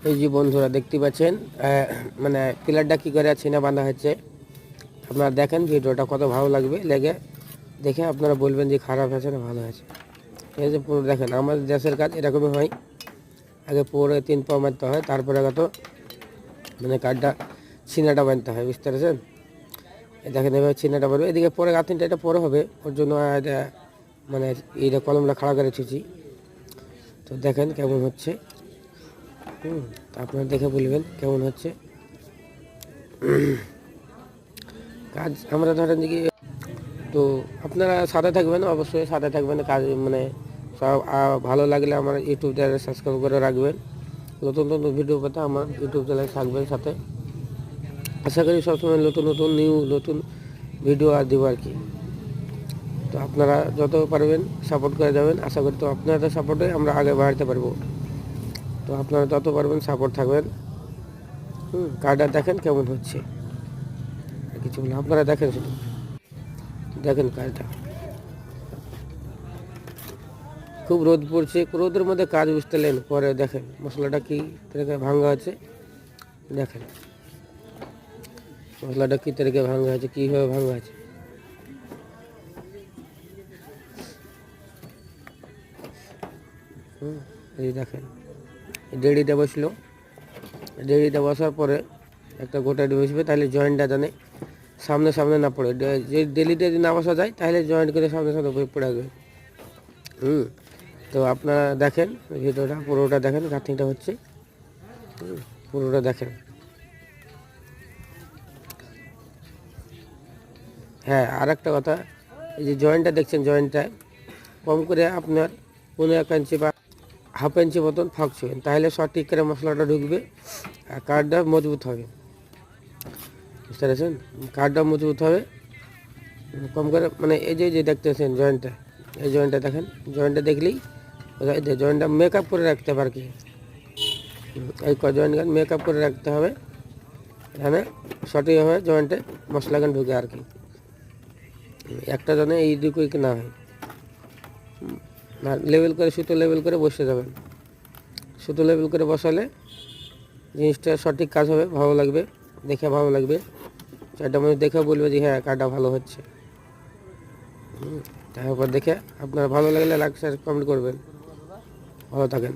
এই যে বন্ধুরা দেখতে পাচ্ছেন মানে পিলারটা কী করে ছিনা বাঁধা হচ্ছে। আপনারা দেখেন ভিডিওটা কত ভালো লাগবে, দেখে আপনারা বলবেন যে খারাপ হয়েছে না ভালো হয়েছে। এই যে পুরো দেখেন আমাদের দেশের কাজ এরকমই হয়, আগে পুরো 3 পা মারতে হয়, তারপরে কত মানে কাঠটা ছিনাটা বাঁধতে হয়, বুঝতে পেরেছেন। দেখেন এভাবে ছিনাটা বাঁধবে, এদিকে পরে গাঁথনিটা এটা পরে হবে, ওর জন্য মানে এইটা কলমটা খাড়া করে রেখেছি। তো দেখেন কেমন হচ্ছে, আপনারা দেখে বলবেন কেমন হচ্ছে কাজ। আমরা ধরেন যে তো আপনারা সাথে থাকবেন, অবশ্যই সাথে থাকবেন। কাজ মানে সব ভালো লাগলে আমার ইউটিউব চ্যানেল সাবস্ক্রাইব করে রাখবেন। নতুন নতুন ভিডিও পেতে আমার ইউটিউব চ্যানেল থাকবেন সাথে। আশা করি সবসময় নতুন নতুন ভিডিও আর দেবো আর কি। তো আপনারা যত পারবেন সাপোর্ট করে যাবেন, আশা করি তো আপনাদের সাপোর্টে আমরা আগে বাড়তে পারবো। তো আপনারা যত পারবেন সাপোর্ট থাকবেন। কার্ডটা দেখেন কেমন হচ্ছে, আর কিছু বলে আপনারা দেখেন, শুধু দেখেন কাজটা। খুব রোদ পড়ছে, রোদের মধ্যে কাজ বুঝতে লেন পরে দেখেন মশলাটা কী তরিকে ভাঙা আছে। দেখেন মশলাটা কী তরিকে ভাঙা আছে, কীভাবে ভাঙা আছে। এই দেখেন ডেড়িটা বসলো, ডেড়িটা বসার পরে একটা গোটা বসবে, তাহলে জয়েন্টটা জানে সামনে সামনে না পড়ে। যে ডেলিটা যদি না বসা যায় তাহলে জয়েন্ট করে সামনে সামনে পড়ে যাবে। তো আপনারা দেখেন ভিডিওটা পুরোটা দেখেন, গাঁথনিটা হচ্ছে পুরোটা দেখেন। হ্যাঁ, আর একটা কথা, এই যে জয়েন্টটা দেখছেন, জয়েন্টটা কম করে আপনার 15 ইঞ্চি বা হাফ ইঞ্চি মতন ফাঁক ছিলেন, তাহলে সঠিক করে মশলাটা ঢুকবে আর কাঠটা মজবুত হবে, বুঝতে পেরেছেন। কাঠটা মজবুত হবে কম করে, মানে এই যে দেখতেছেন জয়েন্টটা, এই জয়েন্টটা দেখেন, জয়েন্টটা দেখলেই জয়েন্টটা মেকআপ করে রাখতে হবে আর কি। এই জয়েন্ট মেকআপ করে রাখতে হবে, এখানে সঠিকভাবে জয়েন্টে মশলাগান ঢুকে আর কি। একটা জনে এই দিকে না হয়, লেভেল করে সুতো লেভেল করে বসে যাবেন। সুতো লেভেল করে বসালে জিনিসটা সঠিক কাজ হবে, ভালো লাগবে, দেখে ভালো লাগবে। চারটা মানুষ দেখে বলবে যে হ্যাঁ কাজটা ভালো হচ্ছে। তারপর দেখে আপনার ভালো লাগলে লাইক শেয়ার কমেন্ট করবেন। ভালো থাকেন।